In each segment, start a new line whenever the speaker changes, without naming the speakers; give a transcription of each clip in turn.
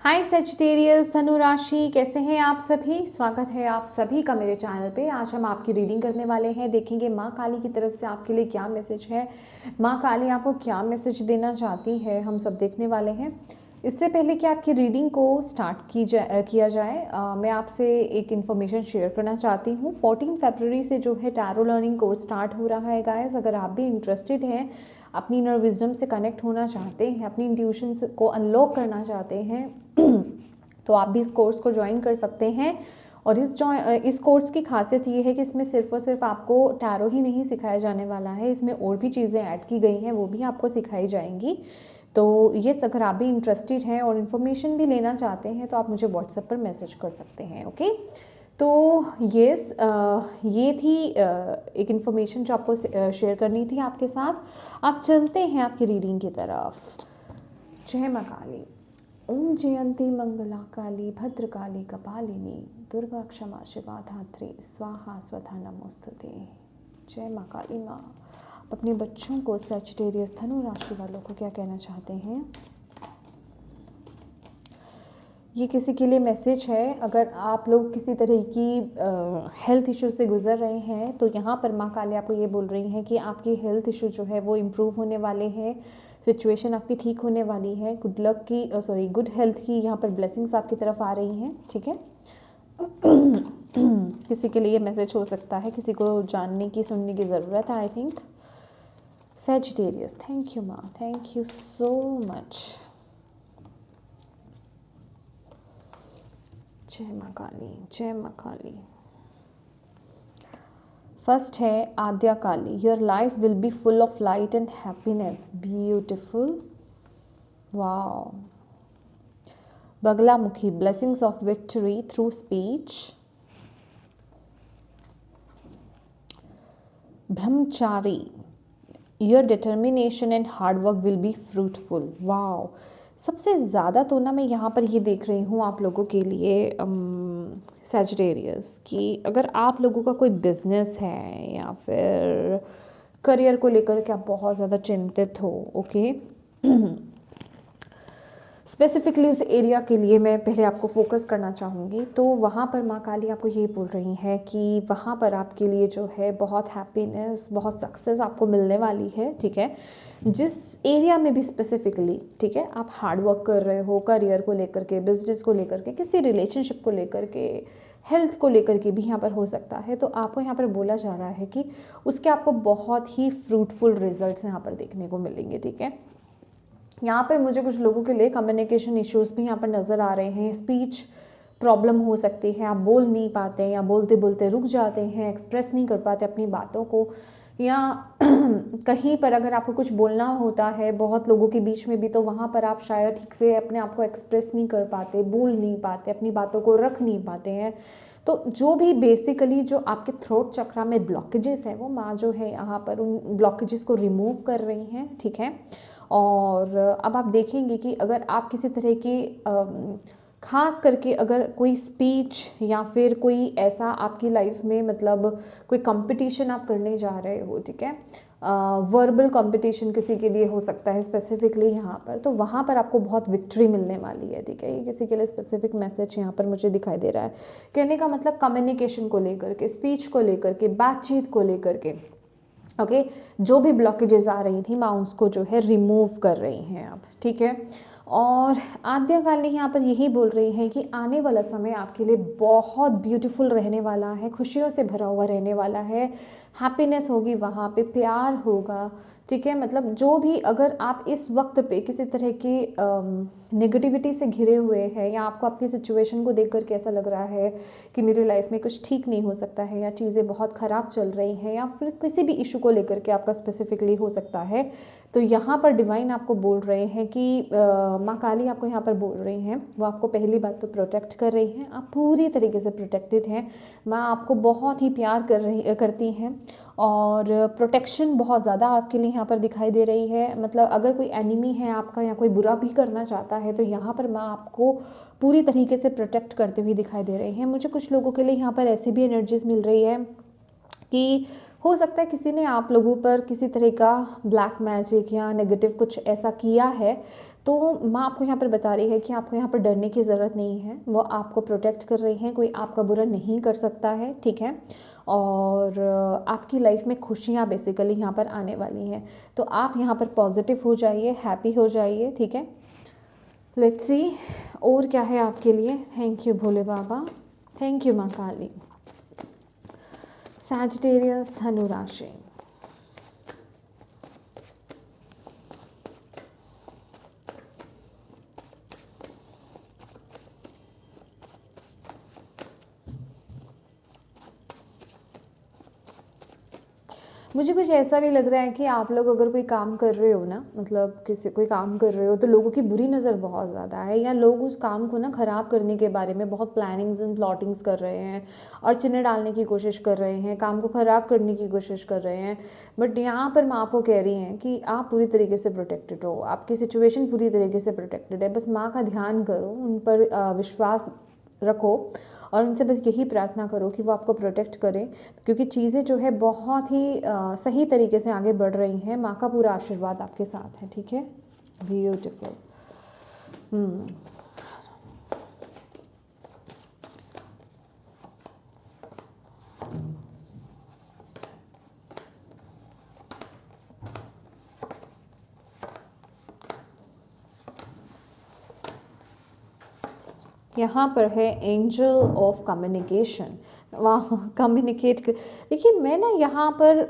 हाय Sagittarius धनु राशि, कैसे हैं आप सभी। स्वागत है आप सभी का मेरे चैनल पे। आज हम आपकी रीडिंग करने वाले हैं। देखेंगे माँ काली की तरफ से आपके लिए क्या मैसेज है, माँ काली आपको क्या मैसेज देना चाहती है, हम सब देखने वाले हैं। इससे पहले कि आपकी रीडिंग को स्टार्ट किया जाए मैं आपसे एक इन्फॉर्मेशन शेयर करना चाहती हूँ। 14 फरवरी से जो है टैरो लर्निंग कोर्स स्टार्ट हो रहा है गाइस। अगर आप भी इंटरेस्टेड हैं, अपनी इनर विजडम से कनेक्ट होना चाहते हैं, अपनी इंट्यूशन को अनलॉक करना चाहते हैं तो आप भी इस कोर्स को ज्वाइन कर सकते हैं। और इस कोर्स की खासियत ये है कि इसमें सिर्फ और सिर्फ आपको टैरो ही नहीं सिखाया जाने वाला है, इसमें और भी चीज़ें ऐड की गई हैं, वो भी आपको सिखाई जाएंगी। तो ये अगर आप भी इंटरेस्टेड हैं और इन्फॉर्मेशन भी लेना चाहते हैं तो आप मुझे व्हाट्सएप पर मैसेज कर सकते हैं। ओके, तो ये थी एक इन्फॉर्मेशन जो आपको शेयर करनी थी आपके साथ। आप चलते हैं आपकी रीडिंग की तरफ। जय माँ काली। ओम जयंती मंगला काली भद्रकाली कपालिनी दुर्गा क्षमा शिवा धात्री स्वाहा स्वधा नमोस्तुते। जय माँ काली माँ। अपने बच्चों को सजिटेरियस धनु राशि वालों को क्या कहना चाहते हैं। ये किसी के लिए मैसेज है। अगर आप लोग किसी तरह की हेल्थ इशू से गुजर रहे हैं तो यहाँ पर माँ काली आपको ये बोल रही हैं कि आपकी हेल्थ इशू जो है वो इम्प्रूव होने वाले हैं, सिचुएशन आपकी ठीक होने वाली है। गुड लक की गुड हेल्थ की यहाँ पर ब्लेसिंग्स आपकी तरफ आ रही हैं। ठीक है किसी के लिए मैसेज हो सकता है, किसी को जानने की सुनने की ज़रूरत है। I think Sagittarius, thank you माँ, थैंक यू सो मच। जय माँ काली, जय माँ काली। फर्स्ट है Adya Kali. Your life will be full of light and happiness. Beautiful, wow. Baglamukhi, blessings of victory through speech. ब्रह्मचारी, your determination and hard work will be fruitful. Wow, सबसे ज़्यादा तो ना मैं यहाँ पर ये देख रही हूँ आप लोगों के लिए सजिटेरियस कि अगर आप लोगों का कोई बिजनेस है या फिर करियर को लेकर के आप बहुत ज़्यादा चिंतित हो, ओके स्पेसिफिकली उस एरिया के लिए मैं पहले आपको फोकस करना चाहूँगी। तो वहाँ पर माँ काली आपको ये बोल रही है कि वहाँ पर आपके लिए जो है बहुत हैप्पीनेस, बहुत सक्सेस आपको मिलने वाली है। ठीक है, जिस एरिया में भी स्पेसिफिकली, ठीक है, आप हार्ड वर्क कर रहे हो, करियर को लेकर के, बिजनेस को लेकर के, किसी रिलेशनशिप को लेकर के, हेल्थ को लेकर के भी यहाँ पर हो सकता है, तो आपको यहाँ पर बोला जा रहा है कि उसके आपको बहुत ही फ्रूटफुल रिजल्ट्स यहाँ पर देखने को मिलेंगे। ठीक है, यहाँ पर मुझे कुछ लोगों के लिए कम्युनिकेशन इश्यूज भी यहाँ पर नज़र आ रहे हैं। स्पीच प्रॉब्लम हो सकती है, आप बोल नहीं पाते या बोलते बोलते रुक जाते हैं, एक्सप्रेस नहीं कर पाते अपनी बातों को, या कहीं पर अगर आपको कुछ बोलना होता है बहुत लोगों के बीच में भी तो वहाँ पर आप शायद ठीक से अपने आप को एक्सप्रेस नहीं कर पाते, बोल नहीं पाते, अपनी बातों को रख नहीं पाते हैं। तो जो भी बेसिकली जो आपके थ्रोट चक्रा में ब्लॉकेजेस हैं वो माँ जो है यहाँ पर उन ब्लॉकेजेस को रिमूव कर रही हैं। ठीक है, और अब आप देखेंगे कि अगर आप किसी तरह की ख़ास करके अगर कोई स्पीच या फिर कोई ऐसा आपकी लाइफ में मतलब कोई कंपटीशन आप करने जा रहे हो, ठीक है, वर्बल कंपटीशन किसी के लिए हो सकता है स्पेसिफिकली यहाँ पर, तो वहाँ पर आपको बहुत विक्ट्री मिलने वाली है। ठीक है, ये किसी के लिए स्पेसिफिक मैसेज यहाँ पर मुझे दिखाई दे रहा है। कहने का मतलब कम्युनिकेशन को लेकर के, स्पीच को लेकर के, बातचीत को लेकर के, ओके जो भी ब्लॉकेजेस आ रही थी माँ उसको जो है रिमूव कर रही हैं आप। ठीक है, और आद्या काली यहाँ पर यही बोल रही है कि आने वाला समय आपके लिए बहुत ब्यूटीफुल रहने वाला है, खुशियों से भरा हुआ रहने वाला है, हैप्पीनेस होगी, वहाँ पे प्यार होगा। ठीक है, मतलब जो भी अगर आप इस वक्त पे किसी तरह की नेगेटिविटी से घिरे हुए हैं या आपको आपकी सिचुएशन को देख कर के ऐसा लग रहा है कि मेरी लाइफ में कुछ ठीक नहीं हो सकता है या चीज़ें बहुत ख़राब चल रही हैं या फिर किसी भी इशू को लेकर के आपका स्पेसिफिकली हो सकता है, तो यहाँ पर डिवाइन आपको बोल रहे हैं कि माँ काली आपको यहाँ पर बोल रही हैं, वो आपको पहली बात तो प्रोटेक्ट कर रही हैं, आप पूरी तरीके से प्रोटेक्टेड हैं। माँ आपको बहुत ही प्यार करती हैं और प्रोटेक्शन बहुत ज़्यादा आपके लिए यहाँ पर दिखाई दे रही है। मतलब अगर कोई एनिमी है आपका या कोई बुरा भी करना चाहता है तो यहाँ पर माँ आपको पूरी तरीके से प्रोटेक्ट करते हुए दिखाई दे रही हैं। मुझे कुछ लोगों के लिए यहाँ पर ऐसी भी एनर्जीज मिल रही है कि हो सकता है किसी ने आप लोगों पर किसी तरह का ब्लैक मैजिक या नेगेटिव कुछ ऐसा किया है, तो माँ आपको यहाँ पर बता रही है कि आपको यहाँ पर डरने की ज़रूरत नहीं है, वो आपको प्रोटेक्ट कर रही हैं, कोई आपका बुरा नहीं कर सकता है, ठीक है। और आपकी लाइफ में खुशियाँ बेसिकली यहाँ पर आने वाली हैं, तो आप यहाँ पर पॉजिटिव हो जाइए, हैप्पी हो जाइए, ठीक है। लेट्स सी और क्या है आपके लिए। Thank you Bhole Baba, thank you माँ काली। सैजिटेरियस, धनु राशि। मुझे कुछ ऐसा भी लग रहा है कि आप लोग अगर कोई काम कर रहे हो ना, मतलब किसी कोई काम कर रहे हो, तो लोगों की बुरी नज़र बहुत ज़्यादा है, या लोग उस काम को ना ख़राब करने के बारे में बहुत प्लानिंग्स एंड प्लॉटिंग्स कर रहे हैं और चिन्ह डालने की कोशिश कर रहे हैं, काम को ख़राब करने की कोशिश कर रहे हैं। बट यहाँ पर माँ आपको कह रही हैं कि आप पूरी तरीके से प्रोटेक्टेड हो, आपकी सिचुएशन पूरी तरीके से प्रोटेक्टेड है। बस माँ का ध्यान करो, उन पर विश्वास रखो और उनसे बस यही प्रार्थना करो कि वो आपको प्रोटेक्ट करें, क्योंकि चीज़ें जो है बहुत ही सही तरीके से आगे बढ़ रही हैं। माँ का पूरा आशीर्वाद आपके साथ है, ठीक है। ब्यूटीफुल। यहाँ पर है एंजल ऑफ कम्युनिकेशन। वाह, कम्युनिकेट। देखिए मैं ना यहाँ पर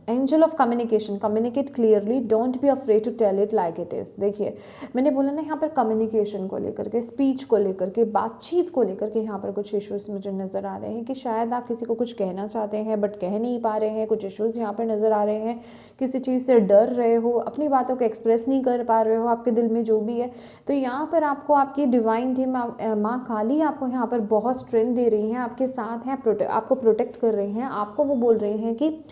angel of communication, communicate clearly, don't be afraid to tell it like it is. देखिए मैंने बोला ना यहाँ पर कम्युनिकेशन को लेकर के, स्पीच को लेकर के, बातचीत को लेकर के यहाँ पर कुछ इश्यूज मुझे नज़र आ रहे हैं कि शायद आप किसी को कुछ कहना चाहते हैं बट कह नहीं पा रहे हैं। कुछ इश्यूज़ यहाँ पर नज़र आ रहे हैं, किसी चीज़ से डर रहे हो, अपनी बातों को एक्सप्रेस नहीं कर पा रहे हो, आपके दिल में जो भी है। तो यहाँ पर आपको आपकी डिवाइन टीम माँ काली आपको यहाँ पर बहुत स्ट्रेंथ दे रही हैं, आपके साथ हैं, आपको प्रोटेक्ट कर रही हैं। आपको वो बोल रही हैं कि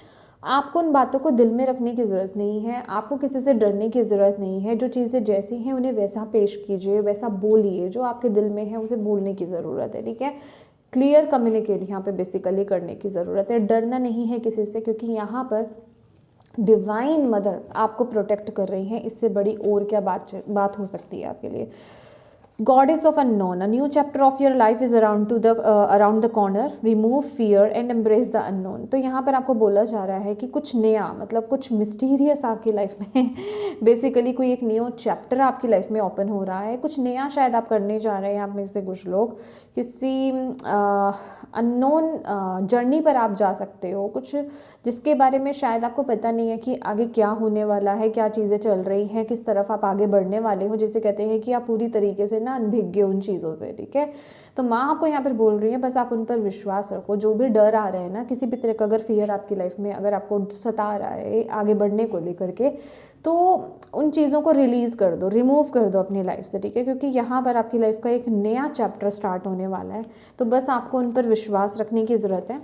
आपको उन बातों को दिल में रखने की ज़रूरत नहीं है, आपको किसी से डरने की ज़रूरत नहीं है। जो चीज़ें जैसी हैं उन्हें वैसा पेश कीजिए, वैसा बोलिए, जो आपके दिल में है उसे बोलने की ज़रूरत है, ठीक है। क्लियर कम्युनिकेट यहाँ पे बेसिकली करने की ज़रूरत है, डरना नहीं है किसी से, क्योंकि यहाँ पर डिवाइन मदर आपको प्रोटेक्ट कर रही हैं। इससे बड़ी और क्या बात हो सकती है आपके लिए। Goddess of unknown, a new chapter of your life is around the corner. Remove fear and embrace the unknown. तो यहाँ पर आपको बोला जा रहा है कि कुछ नया, मतलब कुछ मिस्टीरियस आपकी लाइफ में बेसिकली कोई एक न्यू चैप्टर आपकी लाइफ में ओपन हो रहा है। कुछ नया शायद आप करने जा रहे हैं। आप में से कुछ लोग किसी अननोन जर्नी पर आप जा सकते हो, कुछ जिसके बारे में शायद आपको पता नहीं है कि आगे क्या होने वाला है, क्या चीज़ें चल रही हैं, किस तरफ आप आगे बढ़ने वाले हो। जिसे कहते हैं कि आप पूरी तरीके से ना अनभिज्ञ उन चीज़ों से, ठीक है। तो माँ आपको यहाँ पर बोल रही है बस आप उन पर विश्वास रखो। जो भी डर आ रहे हैं ना, किसी भी तरह का अगर फियर आपकी लाइफ में अगर आपको सता रहा है आगे बढ़ने को लेकर के, तो उन चीज़ों को रिलीज़ कर दो, रिमूव कर दो अपनी लाइफ से, ठीक है। क्योंकि यहाँ पर आपकी लाइफ का एक नया चैप्टर स्टार्ट होने वाला है। तो बस आपको उन पर विश्वास रखने की ज़रूरत है।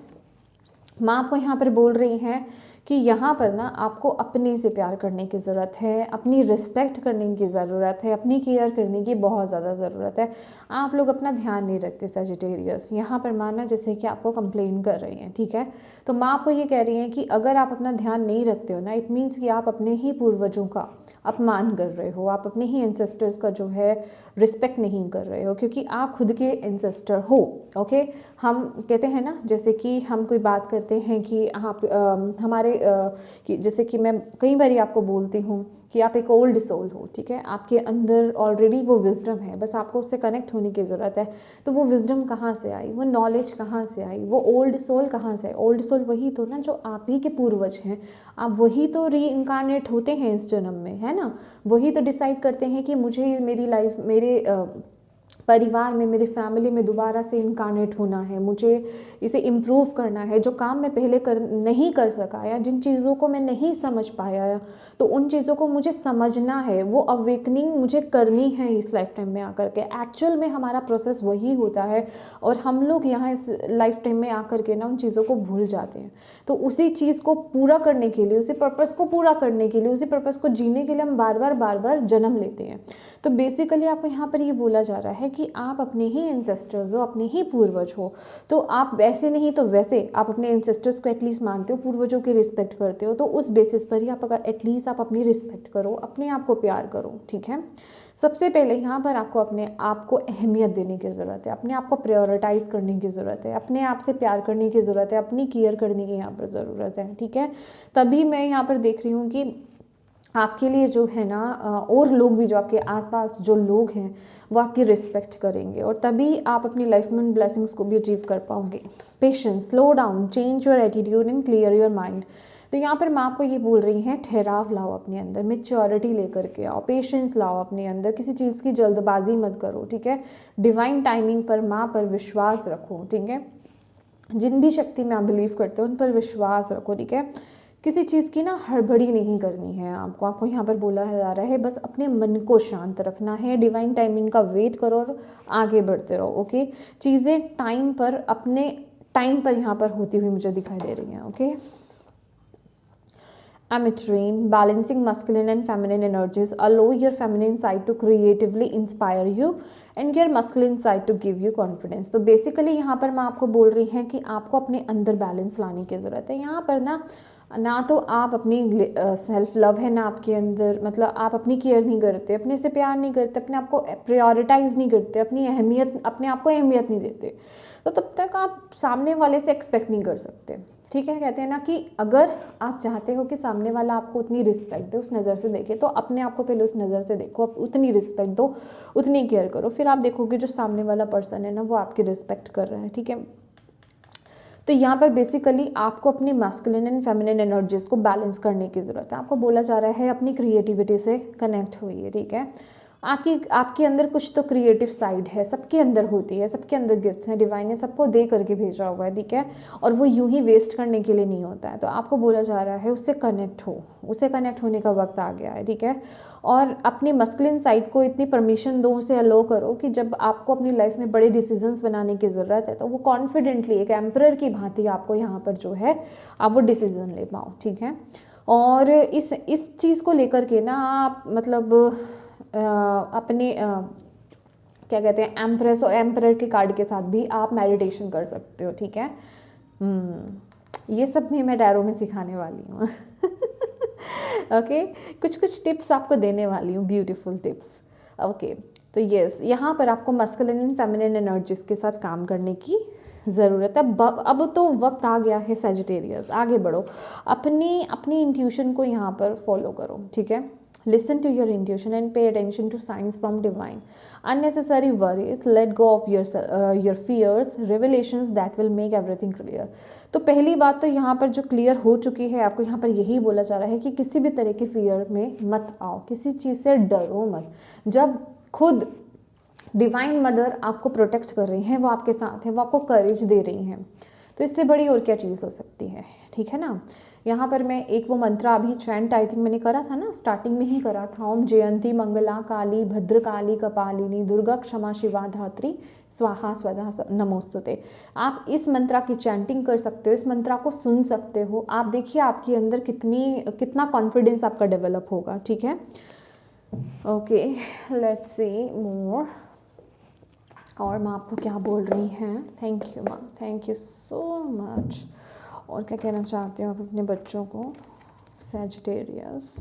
माँ आपको यहाँ पर बोल रही हैं कि यहाँ पर ना आपको अपने से प्यार करने की ज़रूरत है, अपनी रिस्पेक्ट करने की ज़रूरत है, अपनी केयर करने की बहुत ज़्यादा ज़रूरत है। आप लोग अपना ध्यान नहीं रखते सजिटेरियस। यहाँ पर माना जैसे कि आपको कंप्लेन कर रही हैं, ठीक है। तो माँ आपको ये कह रही हैं कि अगर आप अपना ध्यान नहीं रखते हो ना, इट मीन्स कि आप अपने ही पूर्वजों का अपमान कर रहे हो, आप अपने ही एंसेस्टर्स का जो है रिस्पेक्ट नहीं कर रहे हो, क्योंकि आप खुद के एंसेस्टर हो, ओके। हम कहते हैं ना, जैसे कि हम कोई बात करते हैं कि आप हमारे कि जैसे कि मैं कई बार आपको बोलती हूँ कि आप एक ओल्ड सोल हो, ठीक है। आपके अंदर ऑलरेडी वो विजडम है, बस आपको उससे कनेक्ट होने की ज़रूरत है। तो वो विजडम कहाँ से आई, वो नॉलेज कहाँ से आई, वो ओल्ड सोल कहाँ से आई? ओल्ड सोल वही तो ना जो आप ही के पूर्वज हैं। आप वही तो री इनकारनेट होते हैं इस जन्म में, है ना। वही तो डिसाइड करते हैं कि मुझे मेरी लाइफ, मेरे परिवार में, मेरी फैमिली में दोबारा से इनकारनेट होना है, मुझे इसे इम्प्रूव करना है। जो काम मैं पहले नहीं कर सका, या जिन चीज़ों को मैं नहीं समझ पाया, तो उन चीज़ों को मुझे समझना है। वो अवेकनिंग मुझे करनी है इस लाइफ टाइम में आकर के। एक्चुअल में हमारा प्रोसेस वही होता है, और हम लोग यहाँ इस लाइफ टाइम में आकर के ना उन चीज़ों को भूल जाते हैं। तो उसी चीज़ को पूरा करने के लिए, उसी पर्पज़ को पूरा करने के लिए, उसी पर्पज़ को जीने के लिए हम बार बार जन्म लेते हैं। तो बेसिकली आपको यहाँ पर ये बोला जा रहा है है कि आप अपने ही एंसेस्टर्स हो, अपने ही पूर्वज हो। तो आप वैसे नहीं तो वैसे आप अपने एंसेस्टर्स को एटलीस्ट मानते हो, पूर्वजों की रिस्पेक्ट करते हो, तो उस बेसिस पर ही आप अगर एटलीस्ट आप अपनी रिस्पेक्ट करो, अपने आप को प्यार करो, ठीक है। सबसे पहले यहाँ पर आपको अपने आप को अहमियत देने की ज़रूरत है, अपने आप को प्रायोरिटाइज़ करने की ज़रूरत है, अपने आप से प्यार करने की ज़रूरत है, अपनी केयर करने की यहाँ पर ज़रूरत है, ठीक है। तभी मैं यहाँ पर देख रही हूँ कि आपके लिए जो है ना और लोग भी, जो आपके आसपास जो लोग हैं वो आपकी रिस्पेक्ट करेंगे, और तभी आप अपनी लाइफ में उन ब्लेसिंग्स को भी अचीव कर पाओगे। Patience, slow down, change your attitude and clear your mind. तो यहाँ पर माँ आपको ये बोल रही हैं, ठहराव लाओ अपने अंदर, मेच्योरिटी लेकर के आओ, पेशेंस लाओ अपने अंदर, किसी चीज़ की जल्दबाजी मत करो, ठीक है। डिवाइन टाइमिंग पर, माँ पर विश्वास रखो, ठीक है। जिन भी शक्ति में आप बिलीव करते हो उन पर विश्वास रखो, ठीक है। किसी चीज़ की ना हड़बड़ी नहीं करनी है आपको यहाँ पर बोला जा रहा है, बस अपने मन को शांत रखना है, डिवाइन टाइमिंग का वेट करो और आगे बढ़ते रहो, ओके। चीज़ें टाइम पर, अपने टाइम पर यहाँ पर होती हुई मुझे दिखाई दे रही हैं, okay. Ametrine, balancing masculine and feminine energies, allow your feminine side to creatively inspire you and your masculine side to give you confidence। तो बेसिकली यहाँ पर मैं आपको बोल रही हैं कि आपको अपने अंदर बैलेंस लाने की ज़रूरत है। यहाँ पर ना तो आप अपनी सेल्फ लव है ना आपके अंदर, मतलब आप अपनी केयर नहीं करते, अपने से प्यार नहीं करते, अपने आप को प्रायोरिटाइज नहीं करते, अपनी अहमियत, अपने आप को अहमियत नहीं देते, तो तब तक आप सामने वाले से एक्सपेक्ट नहीं कर सकते, ठीक है। कहते हैं ना कि अगर आप चाहते हो कि सामने वाला आपको उतनी रिस्पेक्ट दे, उस नज़र से देखे, तो अपने आप को पहले उस नज़र से देखो, उतनी रिस्पेक्ट दो, उतनी केयर करो, फिर आप देखोगे जो सामने वाला पर्सन है ना वो आपकी रिस्पेक्ट कर रहा है, ठीक है। तो यहाँ पर बेसिकली आपको अपनी मैस्कुलिन एंड फेमिनिन एनर्जीज को बैलेंस करने की ज़रूरत है। आपको बोला जा रहा है अपनी क्रिएटिविटी से कनेक्ट हुई है, ठीक है। आपके अंदर कुछ तो क्रिएटिव साइड है, सबके अंदर होती है, सबके अंदर गिफ्ट्स हैं, डिवाइन ने सबको दे करके भेजा हुआ है, ठीक है। और वो यूं ही वेस्ट करने के लिए नहीं होता है, तो आपको बोला जा रहा है उससे कनेक्ट हो, उससे कनेक्ट होने का वक्त आ गया है, ठीक है। और अपनी मस्कुलिन साइड को इतनी परमिशन दो, उसे अलो करो कि जब आपको अपनी लाइफ में बड़े डिसीजंस बनाने की ज़रूरत है तो वो कॉन्फिडेंटली एक एम्परर की भांति आपको यहाँ पर जो है आप वो डिसीजन ले पाओ, ठीक है। और इस चीज़ को लेकर के ना आप मतलब अपने क्या कहते हैं, एम्प्रेस और एम्परर के कार्ड के साथ भी आप मेडिटेशन कर सकते हो, ठीक है। ये सब भी मैं टैरो में सिखाने वाली हूँ ओके, कुछ टिप्स आपको देने वाली हूँ, ब्यूटीफुल टिप्स, ओके। तो यस, यहाँ पर आपको मस्कुलिन एंड फेमिनिन एनर्जीज के साथ काम करने की ज़रूरत है। अब तो वक्त आ गया है सजिटेरियस, आगे बढ़ो, अपनी इंट्यूशन को यहाँ पर फॉलो करो, ठीक है। Listen to your intuition and pay attention to signs from divine. Unnecessary worries, let go of your fears, revelations that will make everything clear. तो पहली बात तो यहाँ पर जो क्लियर हो चुकी है, आपको यहाँ पर यही बोला जा रहा है कि किसी भी तरह के फियर में मत आओ, किसी चीज़ से डरो मत। जब खुद डिवाइन मदर आपको प्रोटेक्ट कर रही हैं, वो आपके साथ हैं, वो आपको करेज दे रही हैं, तो इससे बड़ी और क्या चीज़ हो सकती है, ठीक है ना। यहाँ पर मैं एक वो मंत्र अभी चैंट आई थिंक मैंने करा था ना, स्टार्टिंग में ही करा था, ओम जयंती मंगला काली भद्रकाली कपालिनी दुर्गा क्षमा शिवा धात्री स्वाहा स्वधा नमोस्तुते। आप इस मंत्रा की चैंटिंग कर सकते हो, इस मंत्रा को सुन सकते हो, आप देखिए आपके अंदर कितना कॉन्फिडेंस आपका डेवलप होगा, ठीक है। ओके, लेट्स सी मोर। और माँ आपको क्या बोल रही हैं, थैंक यू माँ, थैंक यू सो मच। और क्या कहना चाहते हो आप अपने बच्चों को, सैजिटेरियस,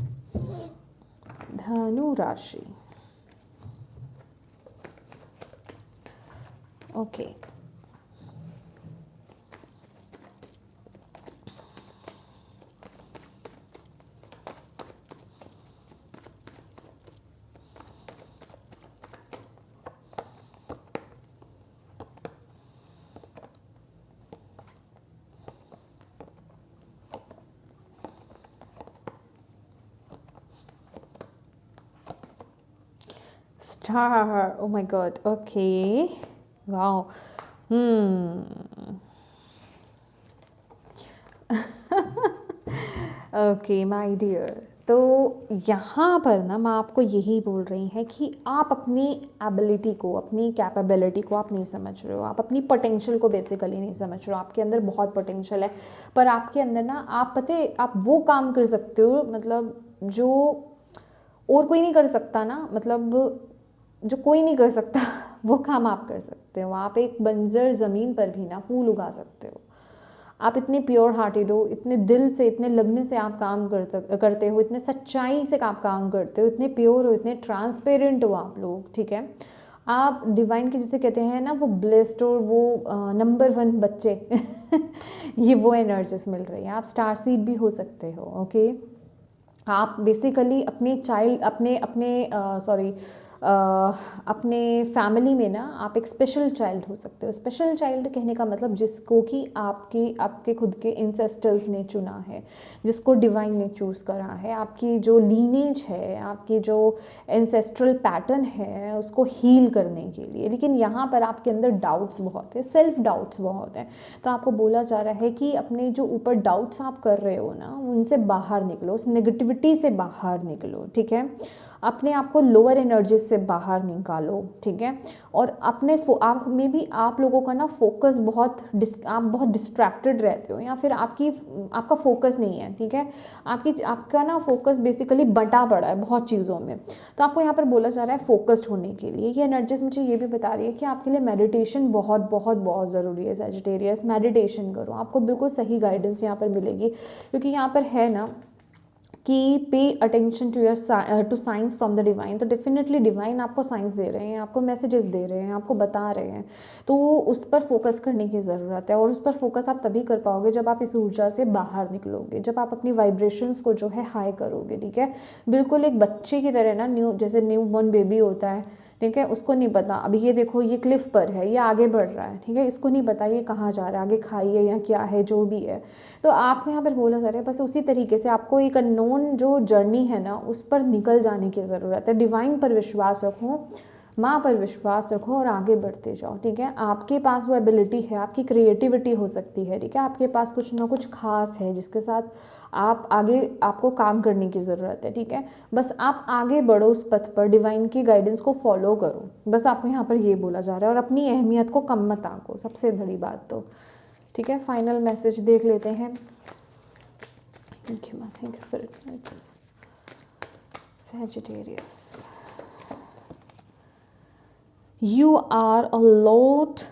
धनु राशि, okay. Star, oh my god, okay, wow, okay my dear. तो यहाँ पर ना माँ आपको यही बोल रही है कि आप अपनी एबिलिटी को, अपनी कैपेबिलिटी को आप नहीं समझ रहे हो, आप अपनी पोटेंशियल को बेसिकली नहीं समझ रहे हो। आपके अंदर बहुत पोटेंशियल है, पर आपके अंदर ना आप आप वो काम कर सकते हो, मतलब जो और कोई नहीं कर सकता ना, मतलब जो कोई नहीं कर सकता वो काम आप कर सकते हो। आप एक बंजर ज़मीन पर भी ना फूल उगा सकते हो। आप इतने प्योर हार्टेड हो, इतने दिल से, इतने लगने से आप काम करते हो, इतने सच्चाई से आप काम करते हो, इतने प्योर हो, इतने ट्रांसपेरेंट हो आप लोग, ठीक है। आप डिवाइन के जिसे कहते हैं ना वो ब्लेस्ड और वो नंबर 1 बच्चे ये वो एनर्जीज मिल रही है। आप स्टार सीड भी हो सकते हो, ओके। आप बेसिकली अपने चाइल्ड अपने अपने सॉरी अपने फैमिली में ना आप एक स्पेशल चाइल्ड हो सकते हो। स्पेशल चाइल्ड कहने का मतलब जिसको कि आपके खुद के इंसेस्टर्स ने चुना है, जिसको डिवाइन ने चूज़ करा है। आपकी जो लीनेज है, आपकी जो एंसेस्ट्रल पैटर्न है, उसको हील करने के लिए। लेकिन यहाँ पर आपके अंदर डाउट्स बहुत है, सेल्फ डाउट्स बहुत हैं। तो आपको बोला जा रहा है कि अपने जो ऊपर डाउट्स आप कर रहे हो ना, उनसे बाहर निकलो, उस नेगेटिविटी से बाहर निकलो, ठीक है। अपने आप को लोअर एनर्जी से बाहर निकालो, ठीक है। और अपने आप में भी आप लोगों का ना फोकस आप बहुत डिस्ट्रैक्टेड रहते हो, या फिर आपका फोकस नहीं है, ठीक है। आपका ना फोकस बेसिकली बंटा पड़ा है बहुत चीज़ों में। तो आपको यहाँ पर बोला जा रहा है फोकस्ड होने के लिए। ये एनर्जीज मुझे ये भी बता रही है कि आपके लिए मेडिटेशन बहुत बहुत बहुत ज़रूरी है। सैजिटेरियस, मेडिटेशन करो, आपको बिल्कुल सही गाइडेंस यहाँ पर मिलेगी। क्योंकि यहाँ पर है ना कि pay attention to science from the divine. तो डेफिनेटली डिवाइन आपको साइंस दे रहे हैं, आपको मैसेजेस दे रहे हैं, आपको बता रहे हैं। तो उस पर फोकस करने की ज़रूरत है। और उस पर फोकस आप तभी कर पाओगे जब आप इस ऊर्जा से बाहर निकलोगे, जब आप अपनी वाइब्रेशंस को जो है हाई करोगे, ठीक है। बिल्कुल एक बच्चे की तरह ना, जैसे न्यू बॉर्न बेबी होता है, ठीक है। उसको नहीं पता अभी ये देखो ये क्लिफ पर है, ये आगे बढ़ रहा है, ठीक है। इसको नहीं पता ये कहाँ जा रहा है, आगे खाई है या क्या है, जो भी है। तो आप यहाँ पर बोला जा रहा है बस उसी तरीके से आपको एक अननोन जो जर्नी है ना, उस पर निकल जाने की ज़रूरत है। डिवाइन पर विश्वास रखो, माँ पर विश्वास रखो और आगे बढ़ते जाओ, ठीक है। आपके पास वो एबिलिटी है, आपकी क्रिएटिविटी हो सकती है, ठीक है। आपके पास कुछ ना कुछ खास है जिसके साथ आपको काम करने की ज़रूरत है, ठीक है। बस आप आगे बढ़ो उस पथ पर, डिवाइन की गाइडेंस को फॉलो करो, बस आपको यहाँ पर ये बोला जा रहा है। और अपनी अहमियत को कम मत आंको, सबसे बड़ी बात तो, ठीक है। फाइनल मैसेज देख लेते हैं। Thank you spirit. Sagittarius, you are a lot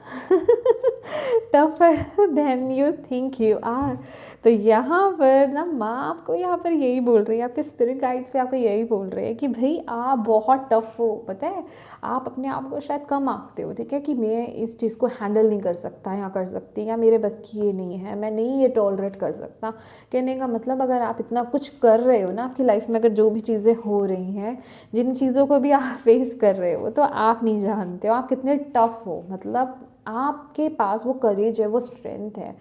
tougher than you think you are। तो यहाँ पर ना माँ आपको यहाँ पर यही बोल रही है, आपके स्पिरिट गाइड्स भी आपको यही बोल रहे हैं कि भाई आप बहुत टफ हो। पता है, आप अपने आप को शायद कम आंकते हो, ठीक है, कि मैं इस चीज़ को हैंडल नहीं कर सकता या कर सकती, या मेरे बस की ये नहीं है, मैं नहीं ये टॉलरेट कर सकता। कहने का मतलब अगर आप इतना कुछ कर रहे हो ना आपकी लाइफ में, अगर जो भी चीज़ें हो रही हैं, जिन चीज़ों को भी आप फेस कर रहे हो, तो आप नहीं जानते हो आप कितने टफ हो। मतलब आपके पास वो करेज है, वो स्ट्रेंथ है,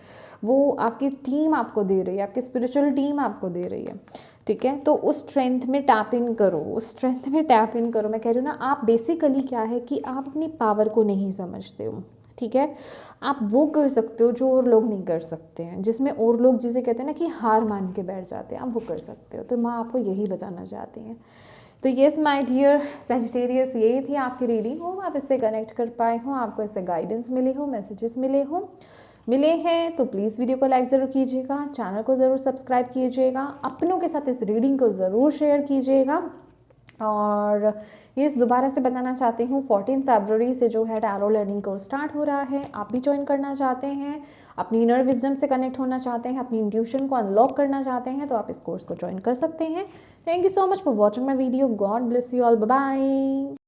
वो आपकी टीम आपको दे रही है, आपकी स्पिरिचुअल टीम आपको दे रही है, ठीक है। तो उस स्ट्रेंथ में टैप इन करो, उस स्ट्रेंथ में टैप इन करो। मैं कह रही हूँ ना, आप बेसिकली क्या है कि आप अपनी पावर को नहीं समझते हो, ठीक है। आप वो कर सकते हो जो और लोग नहीं कर सकते हैं, जिसमें और लोग जिसे कहते हैं ना कि हार मान के बैठ जाते हैं, आप वो कर सकते हो। तो माँ आपको यही बताना चाहती हैं। तो येस माय डियर सैजिटेरियस, यही थी आपकी रीडिंग। हो आप इससे कनेक्ट कर पाए हो, आपको इससे गाइडेंस मिली हो, मैसेजेस मिले हैं तो प्लीज़ वीडियो को लाइक ज़रूर कीजिएगा, चैनल को ज़रूर सब्सक्राइब कीजिएगा, अपनों के साथ इस रीडिंग को ज़रूर शेयर कीजिएगा। और ये दोबारा से बताना चाहती हूँ, 14 फरवरी से जो है टैरो लर्निंग कोर्स स्टार्ट हो रहा है। आप भी ज्वाइन करना चाहते हैं, अपनी इनर विजडम से कनेक्ट होना चाहते हैं, अपनी इंट्यूशन को अनलॉक करना चाहते हैं, तो आप इस कोर्स को ज्वाइन कर सकते हैं। Thank you so much for watching my video. God bless you all, bye bye.